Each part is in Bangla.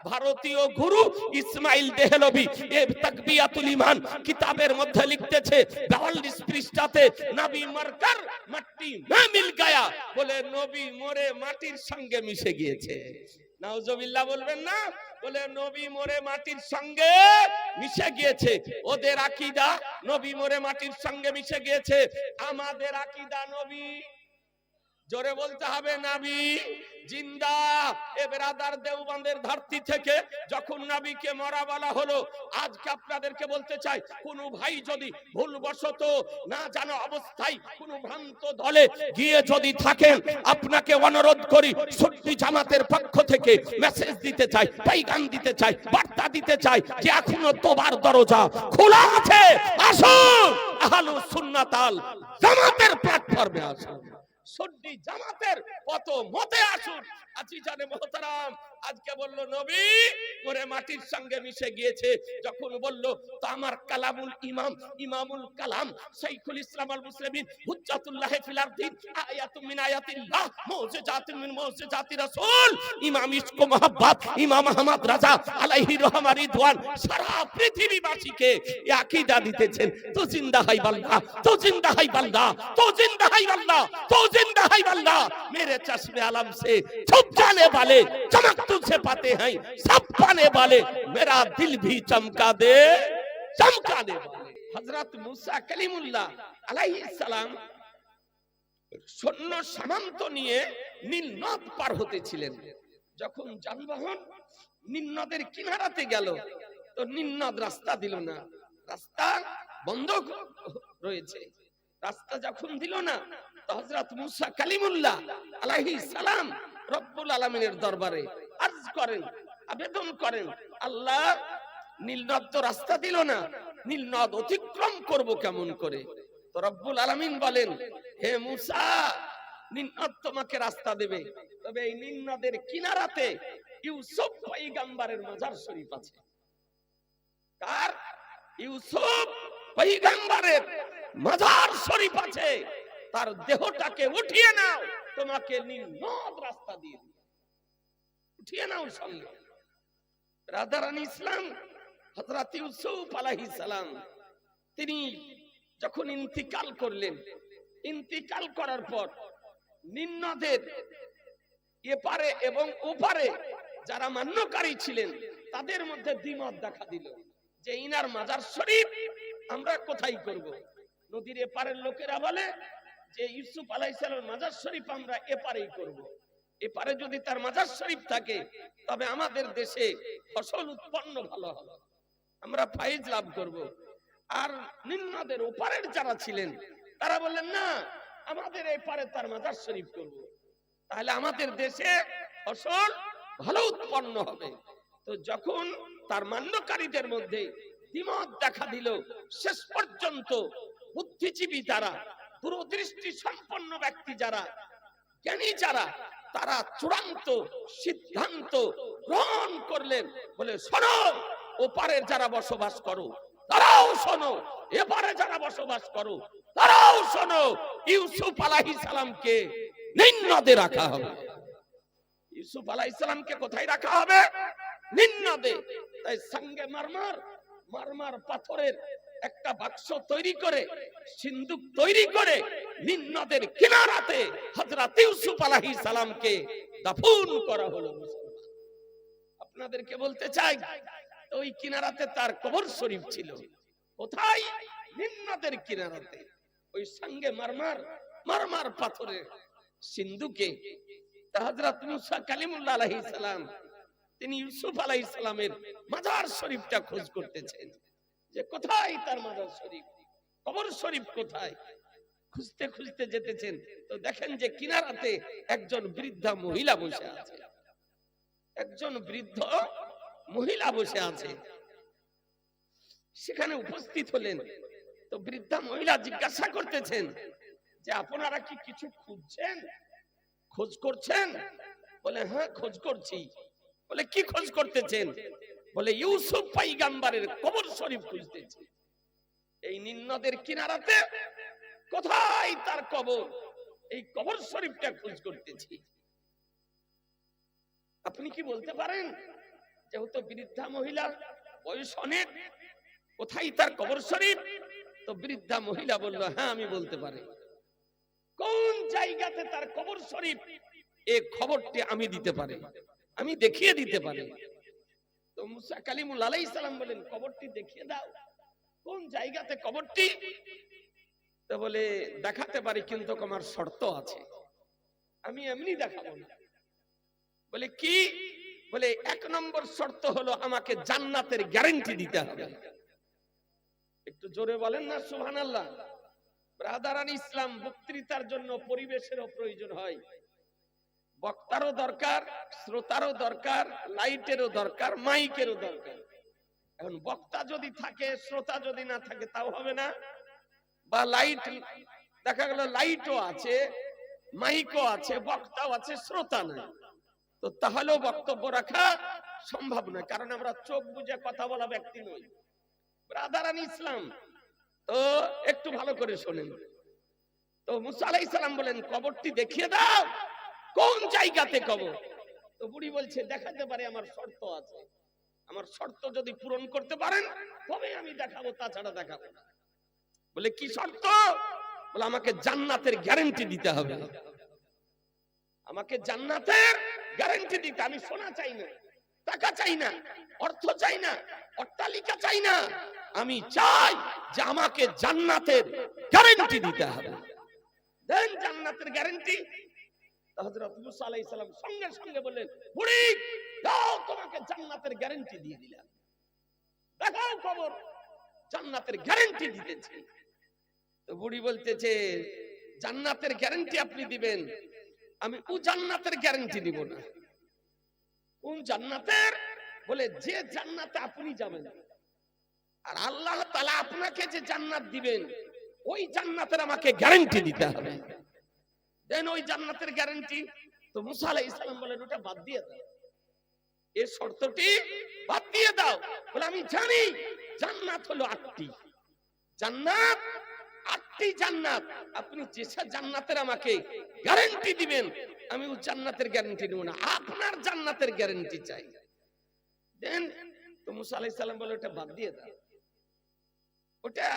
ভারতীয় গুরু ইসমাইল দেহলভি তাকবিয়াতুল ঈমান কিতাবের মধ্যে লিখতেছে 42 পৃষ্ঠাতে, নবী মরকর মাটি মে মিল গয়া, বলে নবী মরে মাটির সঙ্গে মিশে গিয়েছে। নাউজুবিল্লাহ বলবেন না? বলে নবী মরে মাটির সঙ্গে মিশে গিয়েছে। ওদের আকীদা নবী মরে মাটির সঙ্গে মিশে গিয়েছে, আমাদের আকীদা নবী, জোরে বলতে হবে, নবী জিন্দা। এ ব্রাদার দেওবন্দের ধরতি থেকে যখন নবীকে মরা বলা হলো, আজকে আপনাদেরকে বলতে চাই, কোন ভাই যদি ভুলবশত না জানা অবস্থায় কোন ভ্রান্ত দলে গিয়ে যদি থাকেন, আপনাকে অনুরোধ করি, সুন্নি জামাতের পক্ষ থেকে মেসেজ দিতে চাই, পেগাম দিতে চাই, বার্তা দিতে চাই যে এখনো তোবার দরজা খোলা আছে। আসুন আহলুস সুন্নাত আল জামাতের প্ল্যাটফর্মে আসুন, সুন্নি জামাতের কত মতে আসুন। আজিজানে মোহতারাম, আজকে বলল নবী মরে মাটির সঙ্গে মিশে গিয়েছে, যখন বলল তো আমার কালামুল ইমাম, ইমামুল কালাম, শাইখুল ইসলাম আল মুসলিমিন, হুজ্জাতুল্লাহ ফিল আরদিন, আয়াতুম মিন আয়াতিল্লাহ, মুজিজাতুম মিন মুজিজাতি রাসূল, ইমাম ইশক ও মোহাব্বত, ইমাম আহমদ রাজা আলাইহি রহমা রিদওয়ান সারা পৃথিবীবাসীকে এই আকীদা দিতেছেন, তো জিন্দা হাই আল্লাহ, তো জিন্দা হাই আল্লাহ, তো জিন্দা হাই আল্লাহ, তো জিন্দা হাই আল্লাহ। मेरे चश्मे आलम से छुप जाने वाले चमक तुझसे पाते हैं, सब पाने वाले मेरा दिल भी चमका दे, चमकाने वाले। हजरत मूसा कलीमुल्लाह अलैहिस सालाम সৈন্য সামন্ত নিয়ে নীল নদ পার হতেছিলেন। যখন যানবাহন নীল নদের কিনারাতে গেল, তো নীল নদ রাস্তা দিল না, রাস্তা বন্ধ রয়েছে। রাস্তা যখন দিল না, তো হযরত মুসা কালিমুল্লাহ আলাইহিস সালাম রব্বুল আলামিনের দরবারে আরজ করেন, আবেদন করেন, আল্লাহ নীল নদ তো রাস্তা দিল না, নীল নদ অতিক্রম করব কেমন করে? তো রব্বুল আলামিন বলেন, হে মুসা, নীল নদ তোমাকে রাস্তা দেবে, তবে এই নীল নদের কিনারাতে ইউসুফ পয়গম্বরের মাজার শরীফ আছে। কার? ইউসুফ পয়গম্বরের মাজার শরীফ আছে, তার দেহটাকে উঠিয়ে নাও, তোমাকে নীল নদ রাস্তা দিয়ে দিবে, উঠিয়ে নাও সঙ্গে। রাধারানী ইসলাম হযরত ইউসুফ আলাইহিস সালাম তিনি যখন ইন্তিকাল করলেন, ইন্তিকাল করার পর নীল নদের এপারে এবং ওপারে যারা মান্যকারী ছিলেন, তাদের মধ্যে দ্বিমত দেখা দিল যে ইনার মাজার শরীফ আমরা কোথায় করব। নদীর এপারের লোকেরা বলে যে ইউসুফ আলাইহিস সালামের মাজার শরীফ আমরা এপারেই করব। এপারে যদি তার মাজার শরীফ থাকে, তবে আমাদের দেশে ফসল উৎপন্ন ভালো হবে, আমরা ফায়জ লাভ করব। আর নীল নদের ওপারের যারা ছিলেন, তারা বললেন না, আমাদের এপারে তার মাজার শরীফ করব, তাহলে আমাদের দেশে ফসল ভালো উৎপন্ন হবে। তো যখন তার মান্যকারীদের মধ্যে দ্বিমত দেখা দিল, শেষ পর্যন্ত বুদ্ধিজীবী যারা, দূরদৃষ্টি সম্পন্ন ব্যক্তি যারা, জ্ঞানী যারা, তারা চূড়ান্ত সিদ্ধান্ত গ্রহণ করলেন, বলে শোনো, ওপারের যারা বসবাস করো তারাও শোনো, এপারে যারা বসবাস করো তারাও শোনো, ইউসুফ আলাইহিস সালামকে নীল নদে রাখা হবে। ইউসুফ আলাইহিস সালামকে কোথায় রাখা হবে? নীল নদে। তাই সঙ্গে মারমার পাথরের একটা বাক্স তৈরি করে, সিন্দুক তৈরি করে নীল নদের কিনারাতে হযরত ইউসুফ আলাইহিস সালামকে দাফন করা হলো। আপনাদেরকে বলতে চাই, ওই কিনারাতে তার কবর শরীফ ছিল। কোথায়? নীল নদের কিনারাতে, ওই সঙ্গে মারমার পাথরের সিন্দুকে। হযরত মুসা কালিমুল্লাহ আলাইহিস সালাম তিনি ইউসুফ আলাইহিস সালামের মাজার শরীফটা খোঁজ করতেছেন, যে কোথায় তার মাজার শরীফ, কবর শরীফ কোথায়। খুঁজতে খুঁজতে যেতেছেন, তো দেখেন যে কিনারাতে একজন বৃদ্ধা মহিলা বসে আছে, একজন বৃদ্ধ মহিলা বসে আছে। সেখানে উপস্থিত হলেন, তো বৃদ্ধা মহিলা জিজ্ঞাসা করতেছেন যে আপনারা কি কিছু খুঁজছেন, খোঁজ করছেন? বলে হ্যাঁ, খোঁজ করছি। বলে কি খোঁজ করতেছেন? বলে ইউসুফ পয়গম্বরের কবর শরীফ খুঁজতেছি। এই নীল নদের কিনারাতে কোথায় তার কবর, এই কবর শরীফটা খোঁজ করতেছি। আপনি কি বলতে পারেন যেহেতু বৃদ্ধা মহিলা, বয়স অনেক, কোথায় তার কবর শরীফ? তো বৃদ্ধা মহিলা বলল, হ্যাঁ আমি বলতে পারি। কোন জায়গাতে তার কবর শরীফ এই খবরটি আমি দিতে পারি, আমি দেখিয়ে দিতে পারি। তো মুসা কালিমুল্লাহ আলাইহিস সালাম বলেন, কবরটি দেখিয়ে দাও, কোন জায়গাতে কবরটি? তো বলে, দেখাতে পারি, কিন্তু আমার শর্ত আছে, আমি এমনি দেখাবো না। বলে কি? বলে 1 নম্বর শর্ত হলো আমাকে জান্নাতের গ্যারান্টি দিতে হবে। একটু জোরে বলেন না সুবহানাল্লাহ। ব্রাদারান ইসলাম, বক্তৃতার জন্য পরিবেশেরও প্রয়োজন হয়, বক্তারও দরকার, শ্রোতারও দরকার, লাইটেরও দরকার, মাইকেরও দরকার। এখন বক্তা যদি থাকে, শ্রোতা যদি না থাকে তাও হবে না। বা লাইট, দেখা গেল লাইটও আছে, মাইকও আছে, বক্তাও আছে, শ্রোতা নাই, তো তাহলেও বক্তব্য রাখা সম্ভব নয়, কারণ আমরা চোখ বুঝে কথা বলা ব্যক্তি নই। ব্রাদারান ইসলাম, তো একটু ভালো করে শোনেন। তো মুসা আলাইহিস সালাম বলেন, কবরটি দেখিয়ে দাও, কোন জায়গাতে কবর? তো বুড়ি বলছে, দেখাতে পারে, আমার শর্ত আছে, আমার শর্ত যদি পূরণ করতে পারেন তবে আমি দেখাবো, তাছাড়া দেখাবো না। বলে কি শর্ত? বলে আমাকে জান্নাতের গ্যারান্টি দিতে হবে, আমাকে জান্নাতের গ্যারান্টি দিতে। আমি সোনা চাই না, টাকা চাই না, অর্থ চাই না, অট্টালিকা চাই না, আমি চাই যে আমাকে জান্নাতের গ্যারান্টি দিতে হবে। দেন জান্নাতের গ্যারান্টি। হযরত মুসা আলাইহিস সালাম সঙ্গে সঙ্গে বললেন, বুড়ি দাও, তোমাকে জান্নাতের গ্যারান্টি দিয়ে দিলাম, দেখাও খবর, জান্নাতের গ্যারান্টি দিতেছি। তো বুড়ি বলতেছে, জান্নাতের গ্যারান্টি আপনি দিবেন, আমি ও জান্নাতের গ্যারান্টি দিব না। কোন জান্নাতের? বলে যে জান্নাতে আপনি যাবেন, আর আল্লাহ তাআলা আপনাকে যে জান্নাত দিবেন, ওই জান্নাতের আমাকে গ্যারান্টি দিতে হবে। দেন ওই জান্নাতের গ্যারান্টি। তো মুসা আলাইহিস সালাম বলেন, ওটা বাদ দিয়ে দাও, এই শর্তটি বাদ দিয়ে দাও। বলে আমি জানি জান্নাত হলো 8টি, জান্নাত 8টি জান্নাত, আপনি যে জান্নাতের আমাকে গ্যারান্টি দিবেন, আমি ওই জান্নাতের গ্যারান্টি নেব না, আপনার জান্নাতের গ্যারান্টি চাই। দেন তো মুসা আলাইহিস সালাম বলে, ওটা বাদ দিয়ে দাও, ওটা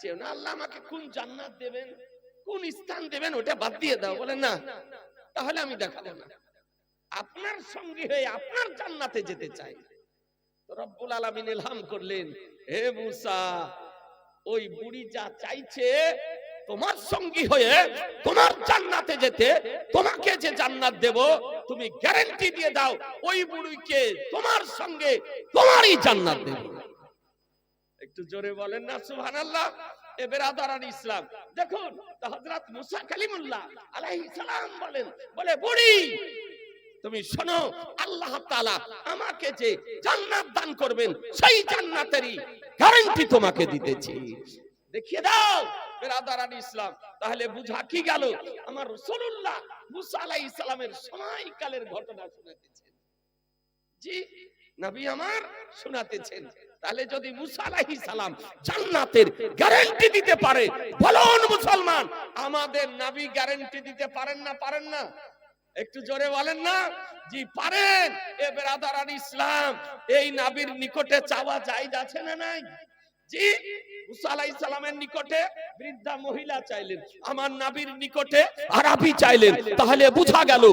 চেও না, আল্লাহ আমাকে কোন জান্নাত দেবেন, কোন স্থান দেবেন, ওটা বাদ দিয়ে দাও। বলে না, তাহলে আমি দেখাবো না, আপনার সঙ্গী হয়ে আপনার জান্নাতে যেতে চাই। তো রব্বুল আলামিন ইলহাম করলেন, হে মুসা, ওই বুড়ি যা চাইছে তোমার সঙ্গী হয়ে তোমার জান্নাতে যেতে, তোমাকে যে জান্নাত দেব তুমি গ্যারান্টি দিয়ে দাও, ওই বুড়িকে তোমার সঙ্গে তোমারই জান্নাত দেব। একটু জোরে বলেন না সুবহানাল্লাহ। এ বেরাদারান ইসলাম, দেখুন হযরত মুসা কালিমুল্লাহ আলাইহিস সালাম বলেন, বলে বুড়ি তুমি শোনো, আল্লাহ তাআলা আমাকে যে জান্নাত দান করবেন, সেই জান্নাতেরই গ্যারান্টি তোমাকে দিতেছি, দেখিয়ে দাও। বেরাদারান ইসলাম, তাহলে বুঝা কি গেল? আমার রাসূলুল্লাহ মুসা আলাইহিস সালামের সময়কালের ঘটনা শোনাতেছেন। জি, নবী আমার শোনাতেছেন। তাহলে যদি মুসা আলাইহিস সালাম জান্নাতের গ্যারান্টি দিতে পারে, বলুন মুসলমান, আমাদের নবী গ্যারান্টি দিতে পারেন না? পারেন না? একটু জোরে বলেন না। জি পারেন। এ বেরাদারান ইসলাম, এই নবীর নিকটে চাওয়া জায়েজ আছে না নাই? জি, মুসা আলাইহিস সালামের নিকটে বৃদ্ধা মহিলা চাইলেন, আমার নবীর নিকটে আরবি চাইলেন, তাহলে বোঝা গেল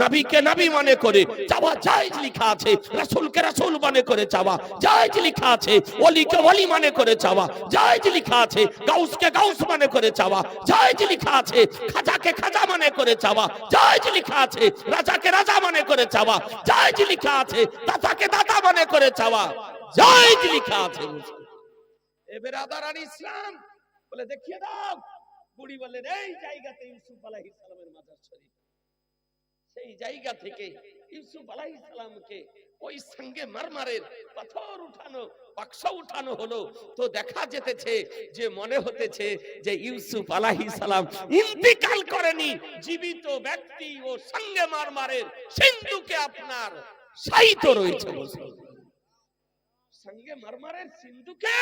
নবীকে নবী মনে করে চাওয়া জায়েজ লেখা আছে, রাসূলকে রাসূল মনে করে চাওয়া জায়েজ লেখা আছে, ওলিকে ওলি মনে করে চাওয়া জায়েজ লেখা আছে, গাউসকে গাউস মনে করে চাওয়া জায়েজ লেখা আছে, খাজাকে খাজা মনে করে চাওয়া জায়েজ লেখা আছে, রাজাকে রাজা মনে করে চাওয়া জায়েজ লেখা আছে, দাতাকে দাতা মনে করে চাওয়া জায়েজ লেখা আছে। এ বেরাদারান ইসলাম, বলে দেখিয়ে দাও। বুড়ি বললেন, এই জায়গাতে ইউসুফ আলাইহিস সালামের মাজার শরীফ। সেই জায়গা থেকে ইউসুফ আলাইহিস সালামকে ওই সঙ্গে মারমারের পাথর উঠানো, বাক্স উঠানো হলো। তো দেখা যেতেছে যে মনে হতেছে যে ইউসুফ আলাইহিস সালাম ইন্তিকাল করেনি, জীবিত ব্যক্তি ও সঙ্গে মারমারের সিন্ধুকে আপনার সাইতো রয়েছে। সঙ্গে মারমারের সিন্ধুকে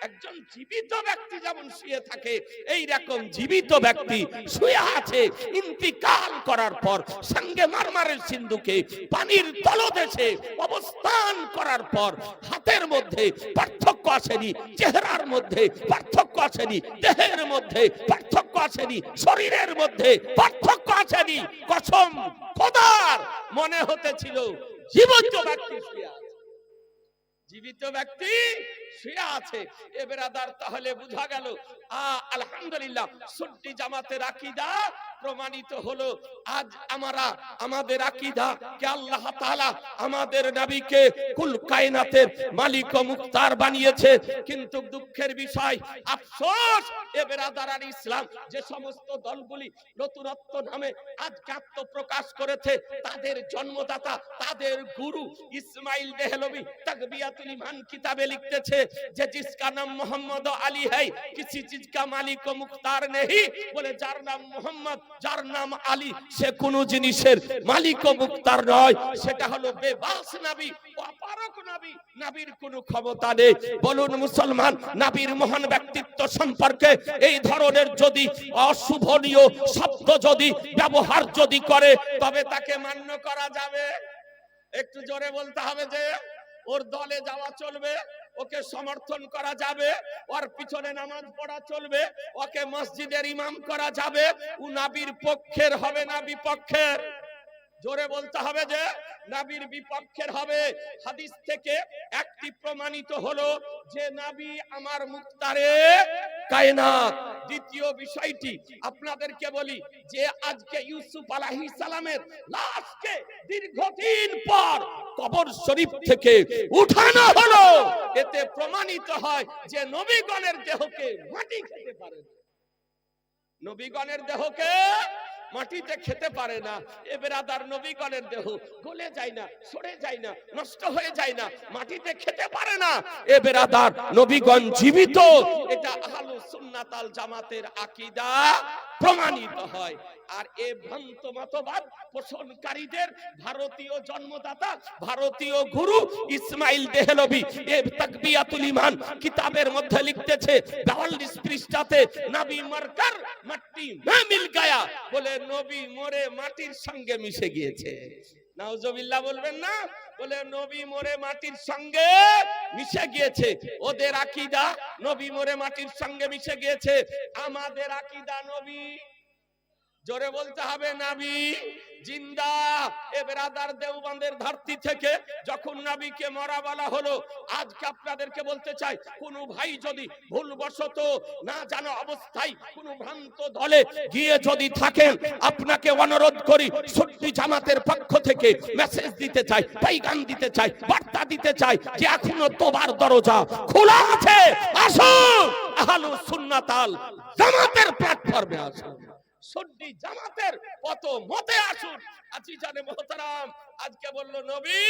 একজন জীবিত ব্যক্তি যেমন শুয়ে থাকে, এই রকম জীবিত ব্যক্তি শুয়ে আছে। ইন্তিকাল করার পর সঙ্গে মারমারের সিন্ধুকে পানির তলদেশে অবস্থান করার পর হাতের মধ্যে পার্থক্য আসেনি, চেহারার মধ্যে পার্থক্য আসেনি, দেহের মধ্যে পার্থক্য আসেনি, শরীরের মধ্যে পার্থক্য আসেনি। কসম খোদার, মনে হতেছিল জীবিত ব্যক্তি শুয়ে আছে, জীবিত ব্যক্তি শুয়ে আছে। এ বেরাদার, তাহলে বোঝা গেল আলহামদুলিল্লাহ সুন্নি জামাতের আকীদা প্রমাণিত হলো। আজ আমাদের আকীদা কে আল্লাহ তাআলা আমাদের নবীকে কুল কায়নাতের মালিক ও মুখতার বানিয়েছে। কিন্তু দুঃখের বিষয়, আফসোস, এ বেরাদারান ইসলাম যে সমস্ত দলগুলি নতুনত্ব নামে আজকে আত্মপ্রকাশ করেছে, তাদের জন্মদাতা, তাদের গুরু ইসমাইল দেহলভী তাকবিয়াতুল ঈমান কিতাবে লিখতেছে যে जिसका नाम मोहम्मद अली है, किसी चीज का मालिक ও মুখতার नहीं। বলে যার নাম মোহাম্মদ, যার নাম আলী, সে কোনো জিনিসের মালিক ও মুখতার নয়, সেটা হলো বেবাস নবী, অপারক নবী, নবীর কোনো ক্ষমতা নেই। বলুন মুসলমান, নবীর মহান ব্যক্তিত্ব সম্পর্কে এই ধরনের যদি অশুভনীয় শব্দ যদি ব্যবহার যদি করে, তবে তাকে মান্য করা যাবে? একটু জোরে বলতে হবে যে ওর দলে যাওয়া চলবে, ওকে সমর্থন করা যাবে, ওর পিছনে নামাজ পড়া চলবে, ওকে মসজিদের ইমাম করা যাবে। ও নবীর পক্ষের হবে না বিপক্ষের? জোরে বলতে হবে যে নবীর বিপক্ষের হবে। হাদিস থেকে একটি প্রমাণিত হলো যে নবী আমার মুখতারে কায়নাত। দ্বিতীয় বিষয়টি আপনাদেরকে বলি যে আজকে ইউসুফ আলাইহিস সালামের লাশকে দীর্ঘদিন পর কবর শরীফ থেকে উঠানো হলো। এতে প্রমাণিত হয় যে নবীগণের দেহকে মাটি খেতে পারে না, নবীগণের দেহকে মাটিতে খেতে পারে না। এ বেরাদার, নবীগণের দেহ গলে যায় না, সরে যায় না, নষ্ট হয়ে যায় না, মাটিতে খেতে পারে না। এ বেরাদার, নবীগণ জীবিত। এটা আহলুস সুন্নাত আল জামাতের আকীদা প্রমাণিত হয়। আর এ ভ্রান্ত মতবাদ পোষণকারীদের ভারতীয় জন্মদাতা, ভারতীয় গুরু ইসমাইল দেহলভী এ তাকবিয়াতুল ঈমান কিতাবের মধ্যে লিখতেছে 42 পৃষ্ঠাতে, নবী মরকর মাটি মে মিল গায়া। বলে নবী মরে মাটির সঙ্গে মিশে গিয়েছে। নাউজুবিল্লাহ বলবেন না? বলে নবী মরে মাটির সঙ্গে মিশে গিয়েছে। ওদের আকীদা নবী মরে মাটির সঙ্গে মিশে গিয়েছে। আমাদের আকীদা নবী, জোরে বলতে হবে, নবী জিন্দা। এ বেরাদার, দেওবন্দের ধরতি থেকে যখন নবীকে মরা বলা হলো, আজকে আপনাদেরকে বলতে চাই, কোন ভাই যদি ভুলবশত না জানা অবস্থায় কোন ভ্রান্ত দলে গিয়ে যদি থাকেন, আপনাকে অনুরোধ করি, সুন্নি জামাতের পক্ষ থেকে মেসেজ দিতে চাই, পেগাম দিতে চাই, বার্তা দিতে চাই যে এখনো তোবার দরজা খোলা আছে। আসুন আহলুস সুন্নাত আল জামাতের প্ল্যাটফর্মে আসুন, সুন্নি জামাতের কত মতে আসুন। আজিজানে মুহতারাম, আজকে বললো নবী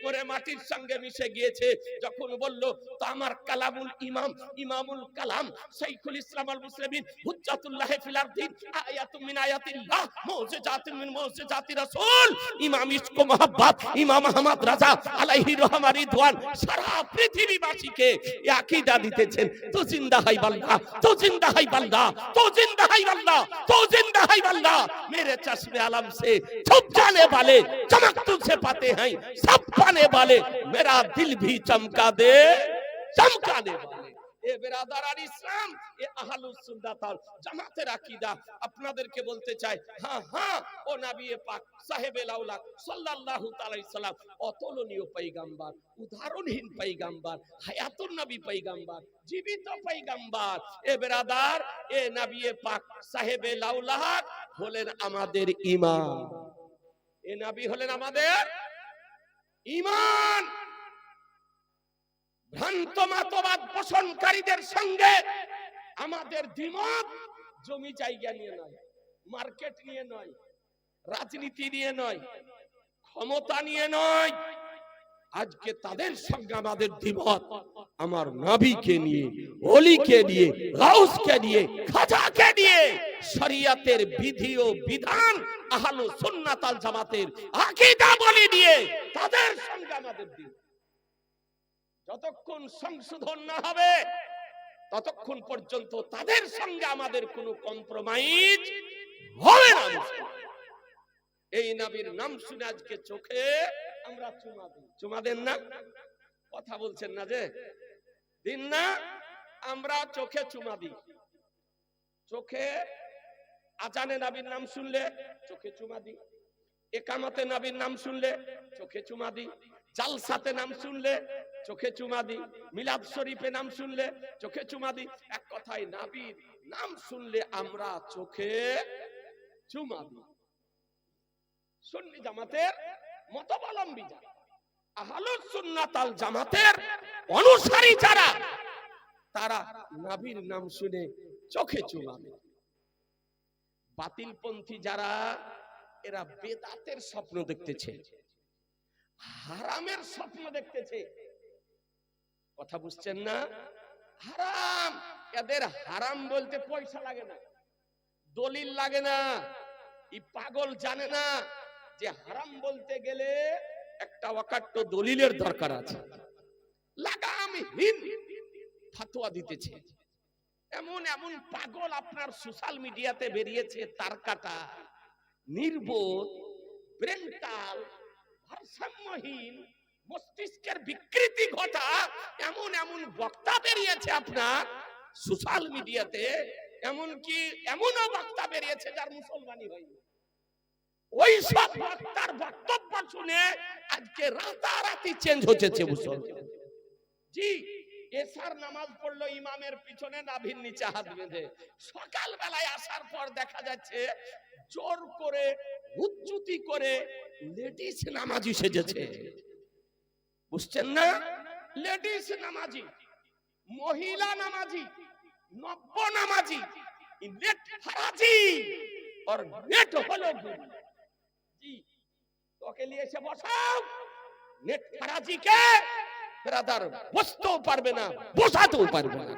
মরে মাটির সঙ্গে মিশে গিয়েছে, যখন বললো তো আমার কালামুল ইমাম, ইমামুল কালাম, শাইখুল ইসলাম আল মুসলিমিন, হুজ্জাতুল্লাহ ফিল আরদিন, আয়াতুম মিন আয়াতিল্লাহ, মুজিজাতুম মিন মুজিজাতি রাসূল, ইমাম ইশক মোহাব্বত, ইমাম আহমদ রাজা আলাইহি রহমা রিদওয়ান সারা পৃথিবীবাসীকে এই আকীদা দিতেছেন। তো জিন্দা হাই বান্দা, তো জিন্দা হাই বান্দা, তো জিন্দা হাই বান্দা, তো জিন্দা হাই বান্দা, मेरे चश्मे आलम से छुप जाने वाले चमक तुझसे पाते हैं, सब पाने वाले मेरा दिल भी चमका दे, चमकाने वाले। এ বেরাদারান ইসলাম, এ আহলুস সুন্নাত আল জামাতের আকীদা। আপনাদেরকে বলতে চাই, হ্যাঁ হ্যাঁ, ও নবী পাক সাহেবে লাউলাক সাল্লাল্লাহু তাআলা আলাইহি সাল্লাম অতুলনীয় পয়গম্বর, উদাহরণহীন পয়গম্বর, হায়াতুন নবী পয়গম্বর, জীবিত পয়গম্বর। এ বেরাদার, এ নবী পাক সাহেবে লাউলাক হলেন আমাদের ঈমান, এ নবী হলেন আমাদের ঈমান। ভ্রান্ত মতবাদ পোষণকারীদের সঙ্গে আমাদের দ্বিমত জমি জায়গা নিয়ে নয়, মার্কেট নিয়ে নয়, রাজনীতি নিয়ে নয়, ক্ষমতা নিয়ে নয়। আজকে তাদের সঙ্গে আমাদের দ্বিমত আমার নবীকে নিয়ে, ওলিকে নিয়ে, গাউসকে নিয়ে, খাজাকে নিয়ে, শরিয়তের বিধি ও বিধান আহলুস সুন্নাত আল জামাতের আকীদা বলি দিয়ে তাদের সঙ্গে আমাদের দ্বিমত। যতক্ষণ সংশোধন না হবে ততক্ষণ পর্যন্ত তাদের সঙ্গে আমাদের কোনো কম্প্রোমাইজ হবে না। এই নবীর নাম শুনে আজকে চোখে আমরা চুমা দিই। চুমা দেন না? কথা বলছেন না যে দিন না? আমরা চোখে চুমা দিই। চোখে আজানে নবীর নাম শুনলে চোখে চুমা দিই, একামতে নবীর নাম শুনলে চোখে চুমা দিই, জালসাতে নাম শুনলে চোখে চুমা দিই, মিলাদ শরীফে নাম শুনলে চোখে চুমা দিই। এক কথায় নবীর নাম শুনলে আমরা চোখে চুমা দিই। সুন্নি জামাতের মতাবলম্বী যারা, আহলুস সুন্নাত আল জামাতের অনুসারী যারা, তারা নবীর নাম শুনে চোখে চুমা দেয়। বাতিলপন্থী যারা, এরা বেদাতের স্বপ্ন দেখতেছে, হারামের স্বপ্ন দেখতেছে। কথা বুঝছেন না? হারাম, এদের হারাম বলতে পয়সা লাগে না, দলিল লাগে না। এই পাগল জানে না যে হারাম বলতে গেলে একটা অকাট্য দলিলের দরকার আছে। লাগামহীন ফতোয়া দিতেছে। এমন এমন পাগল আপনার সোশ্যাল মিডিয়াতে বেরিয়েছে, তার কাটা, নির্বোধ, ব্রেনটাল, ভারসাম্যহীন, মস্তিষ্কের বিকৃতি ঘটা এমন এমন বক্তা বেরিয়েছে আপনার সোশ্যাল মিডিয়াতে। এমনকি এমনও বক্তা বেরিয়েছে যার মুসলমানই হয়নি। ওই সব বক্তার বক্তব্য শুনে আজকে রাতারাতি চেঞ্জ হচ্ছে মুসলমান। জি, এশার নামাজ পড়লো ইমামের পিছনে নাভির নিচে হাত বেঁধে, সকাল বেলায় আসার পর দেখা যাচ্ছে জোর করে হুজ্জুতি করে লেডিস নামাজি সেজেছে। বুঝছেন না? লেডিস নামাজি, মহিলা নামাজি, নব্য নামাজি, নেট ফারাজি और নেট হলো গুরু। জি, তোকে নিয়ে এসে বসাও নেট ফারাজি কে, ব্রাদার বসতেও পারবে না, বসাতেও পারবে না।